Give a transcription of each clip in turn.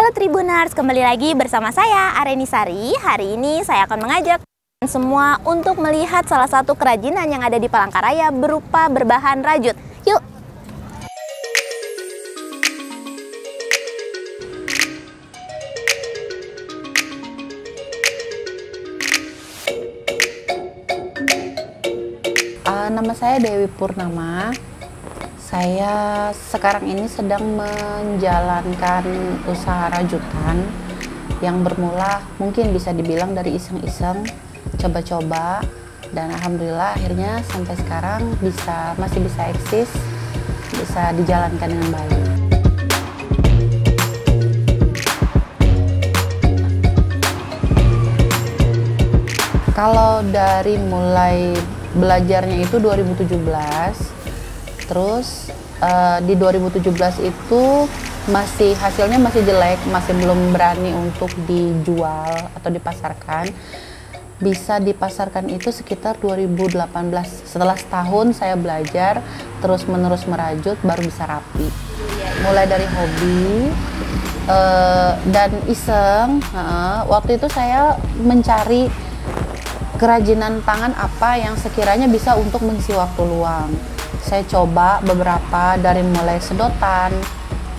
Halo Tribuners, kembali lagi bersama saya Areni Sari. Hari ini saya akan mengajak semua untuk melihat salah satu kerajinan yang ada di Palangkaraya berupa berbahan rajut. Yuk! Nama saya Dewi Purnama. Saya sekarang ini sedang menjalankan usaha rajutan yang bermula mungkin bisa dibilang dari iseng-iseng, coba-coba, dan alhamdulillah akhirnya sampai sekarang masih bisa eksis, bisa dijalankan dengan baik. Kalau dari mulai belajarnya itu 2017, terus di 2017 itu hasilnya masih jelek, masih belum berani untuk dijual atau dipasarkan. Bisa dipasarkan itu sekitar 2018. Setelah setahun saya belajar terus menerus merajut baru bisa rapi. Mulai dari hobi dan iseng. Waktu itu saya mencari kerajinan tangan apa yang sekiranya bisa untuk mengisi waktu luang. Saya coba beberapa, dari mulai sedotan,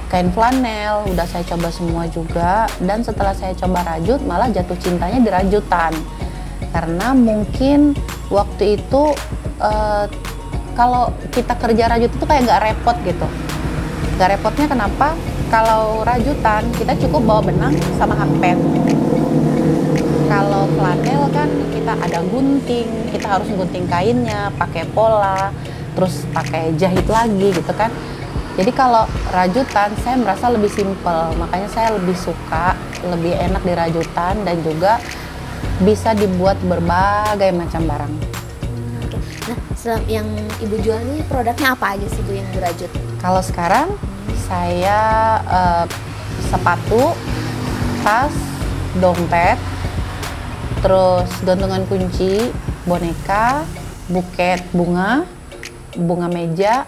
kain flanel, udah saya coba semua juga. Dan setelah saya coba rajut, malah jatuh cintanya di rajutan. Karena mungkin waktu itu kalau kita kerja rajut itu kayak nggak repot gitu. Nggak repotnya kenapa? Kalau rajutan kita cukup bawa benang sama hakpen. Kalau flanel kan kita ada gunting, kita harus gunting kainnya, pakai pola, terus pakai jahit lagi gitu kan. Jadi kalau rajutan saya merasa lebih simpel, makanya saya lebih suka, lebih enak di rajutan dan juga bisa dibuat berbagai macam barang. Nah, yang Ibu jual ini produknya apa aja sih Bu yang dirajut? Kalau sekarang saya sepatu, tas, dompet, terus gantungan kunci, boneka, buket bunga meja.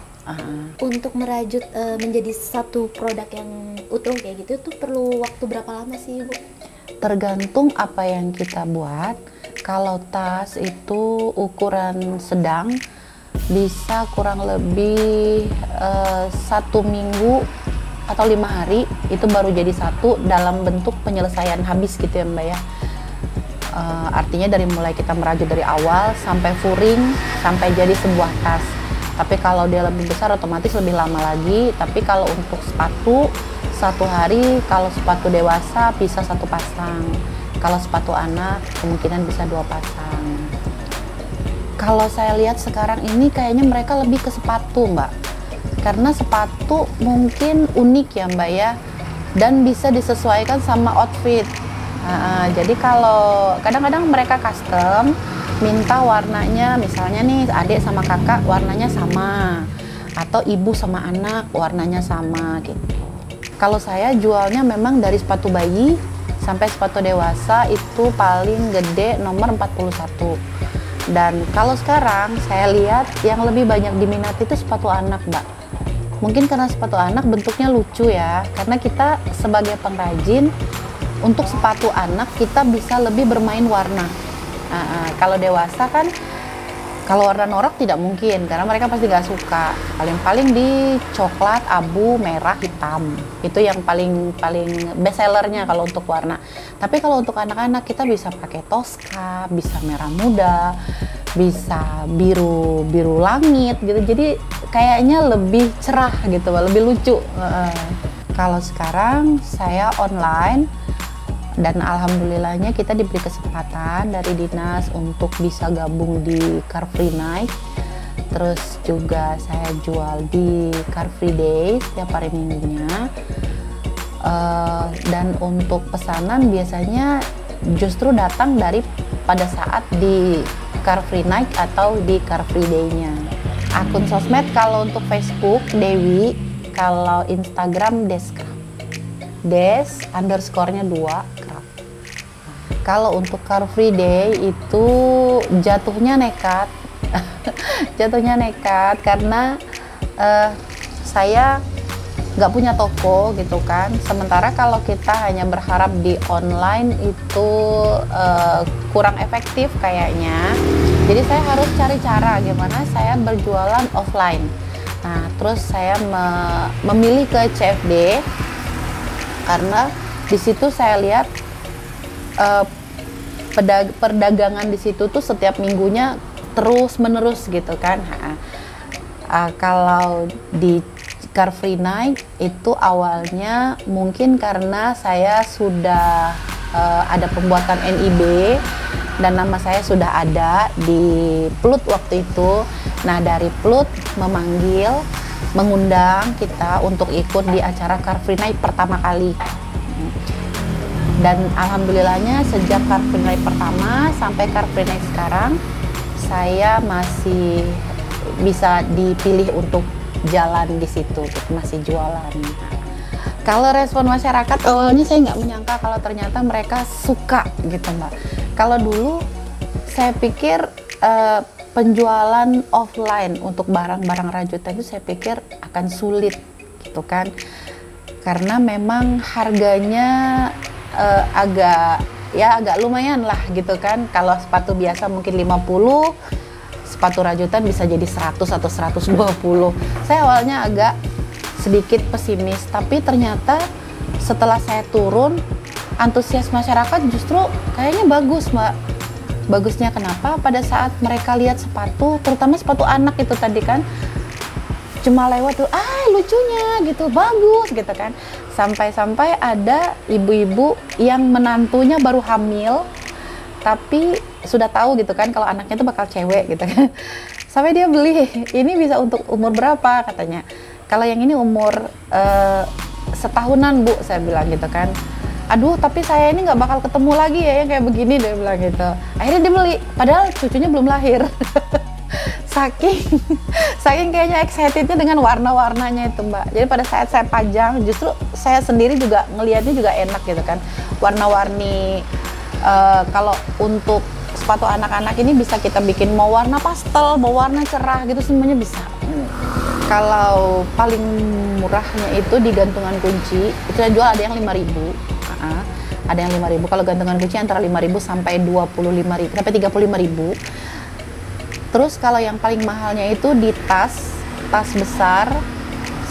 Untuk merajut menjadi satu produk yang utuh kayak gitu itu perlu waktu berapa lama sih Ibu? Tergantung apa yang kita buat. Kalau tas itu ukuran sedang bisa kurang lebih 1 minggu atau 5 hari itu baru jadi satu dalam bentuk penyelesaian habis gitu ya Mbak ya. Artinya dari mulai kita merajut dari awal sampai furing sampai jadi sebuah tas. Tapi kalau dia lebih besar otomatis lebih lama lagi. Tapi kalau untuk sepatu 1 hari, kalau sepatu dewasa bisa 1 pasang. Kalau sepatu anak kemungkinan bisa 2 pasang. Kalau saya lihat sekarang ini kayaknya mereka lebih ke sepatu Mbak. Karena sepatu mungkin unik ya Mbak ya. Dan bisa disesuaikan sama outfit. Jadi kalau kadang-kadang mereka custom minta warnanya, misalnya nih adik sama kakak warnanya sama, atau ibu sama anak warnanya sama gitu. Kalau saya jualnya memang dari sepatu bayi sampai sepatu dewasa itu paling gede nomor 41. Dan kalau sekarang saya lihat yang lebih banyak diminati itu sepatu anak Mbak. Mungkin karena sepatu anak bentuknya lucu ya, karena kita sebagai pengrajin untuk sepatu anak kita bisa lebih bermain warna. Kalau dewasa kan, kalau warna norak tidak mungkin karena mereka pasti nggak suka. Paling-paling di coklat, abu, merah, hitam. Itu yang paling best sellernya kalau untuk warna. Tapi kalau untuk anak-anak kita bisa pakai Tosca, bisa merah muda, bisa biru langit gitu. Jadi kayaknya lebih cerah gitu, lebih lucu. Kalau sekarang saya online. Dan alhamdulillahnya kita diberi kesempatan dari dinas untuk bisa gabung di Car Free Night. Terus juga saya jual di Car Free Day setiap hari minggunya. Dan untuk pesanan biasanya justru datang pada saat di Car Free Night atau di Car Free Day-nya. Akun sosmed kalau untuk Facebook Dewi, kalau Instagram Deska. Des_nya 2. Kalau untuk Car Free Day itu jatuhnya nekat. Jatuhnya nekat karena saya nggak punya toko gitu kan. Sementara kalau kita hanya berharap di online itu kurang efektif kayaknya. Jadi saya harus cari cara gimana saya berjualan offline. Nah, terus saya memilih ke CFD karena di situ saya lihat perdagangan di situ tuh setiap minggunya terus menerus gitu kan. Kalau di Car Free Night itu awalnya mungkin karena saya sudah ada pembuatan NIB dan nama saya sudah ada di Plut waktu itu. Nah, dari Plut mengundang kita untuk ikut di acara Car Free Night pertama kali. Dan alhamdulillahnya sejak Car Free Night pertama sampai Car Free Night sekarang, saya masih bisa dipilih untuk jalan di situ, masih jualan. Kalau respon masyarakat awalnya saya nggak menyangka kalau ternyata mereka suka gitu Mbak. Kalau dulu saya pikir penjualan offline untuk barang-barang rajutan itu saya pikir akan sulit gitu kan, karena memang harganya agak lumayan lah gitu kan. Kalau sepatu biasa mungkin 50, sepatu rajutan bisa jadi 100 atau 120. Saya awalnya agak sedikit pesimis, tapi ternyata setelah saya turun, antusias masyarakat justru kayaknya bagus Mbak. Bagusnya kenapa? Pada saat mereka lihat sepatu, terutama sepatu anak itu tadi kan, cuma lewat tuh, lucunya gitu, bagus gitu kan. Sampai-sampai ada ibu-ibu yang menantunya baru hamil, tapi sudah tahu gitu kan kalau anaknya itu bakal cewek gitu kan. Sampai dia beli, ini bisa untuk umur berapa katanya. Kalau yang ini umur setahunan Bu, saya bilang gitu kan. Aduh, tapi saya ini nggak bakal ketemu lagi ya yang kayak begini, dia bilang gitu. Akhirnya dia beli, padahal cucunya belum lahir. saking kayaknya excitednya dengan warna-warnanya itu Mbak. Jadi pada saat saya pajang, justru saya sendiri juga ngelihatnya juga enak gitu kan. Warna-warni kalau untuk sepatu anak-anak ini bisa kita bikin mau warna pastel, mau warna cerah gitu, semuanya bisa. Kalau paling murahnya itu di gantungan kunci, itu saya jual ada yang 5.000. Ada yang 5.000. Kalau gantungan kunci antara 5.000 sampai 25.000 sampai 35.000. Terus kalau yang paling mahalnya itu di tas besar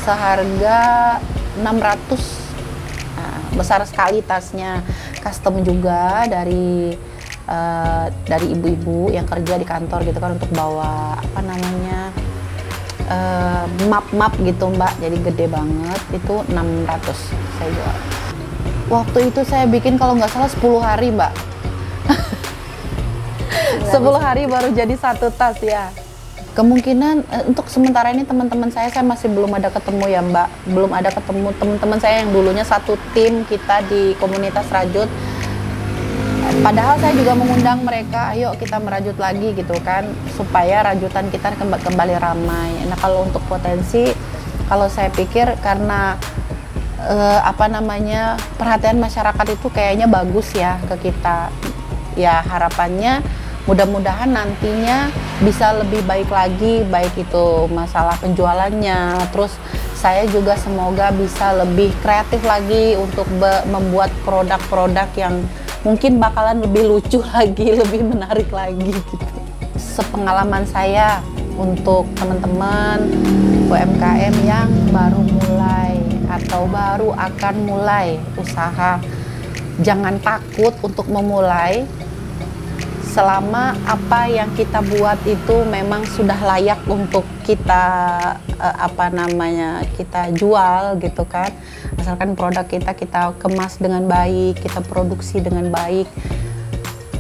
seharga 600. Besar sekali tasnya, custom juga dari ibu-ibu yang kerja di kantor gitu kan, untuk bawa apa namanya map gitu Mbak. Jadi gede banget, itu 600 saya jual. Waktu itu saya bikin kalau nggak salah 10 hari Mbak. 10 hari baru jadi satu tas ya. Kemungkinan untuk sementara ini teman-teman saya masih belum ada ketemu ya Mbak. Belum ada ketemu teman-teman saya yang dulunya satu tim kita di komunitas rajut. Padahal saya juga mengundang mereka, ayo kita merajut lagi gitu kan, supaya rajutan kita kembali ramai. Nah, kalau untuk potensi, kalau saya pikir karena perhatian masyarakat itu kayaknya bagus ya ke kita. Ya harapannya mudah-mudahan nantinya bisa lebih baik lagi, baik itu masalah penjualannya. Terus saya juga semoga bisa lebih kreatif lagi untuk membuat produk-produk yang mungkin bakalan lebih lucu lagi, lebih menarik lagi gitu. Sepengalaman saya untuk teman-teman UMKM yang baru mulai atau baru akan mulai usaha, jangan takut untuk memulai selama apa yang kita buat itu memang sudah layak untuk kita kita jual gitu kan. Asalkan produk kita kemas dengan baik, kita produksi dengan baik,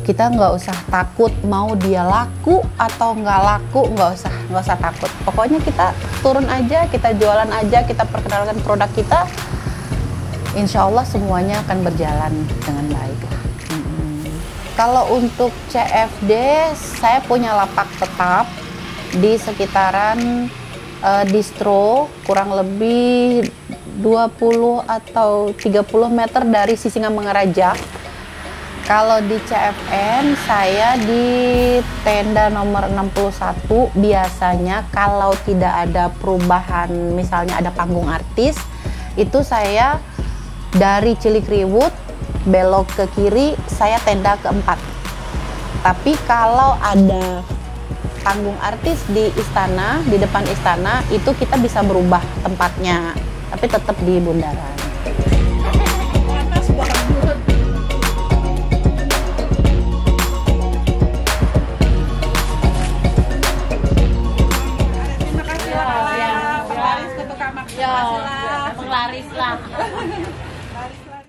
kita nggak usah takut mau dia laku atau nggak laku, nggak usah takut. Pokoknya kita turun aja, kita jualan aja, kita perkenalkan produk kita, insya Allah semuanya akan berjalan dengan baik. Kalau untuk CFD, saya punya lapak tetap di sekitaran distro, kurang lebih 20 atau 30 meter dari Sisingamangaraja. Kalau di CFN, saya di tenda nomor 61. Biasanya kalau tidak ada perubahan, misalnya ada panggung artis, itu saya dari Cilikriwut belok ke kiri, saya tenda keempat. Tapi kalau ada panggung artis di istana, di depan istana, itu kita bisa berubah tempatnya, tapi tetap di bundaran. Terima kasih lah, penglaris ke tukang makan. Penglaris lah.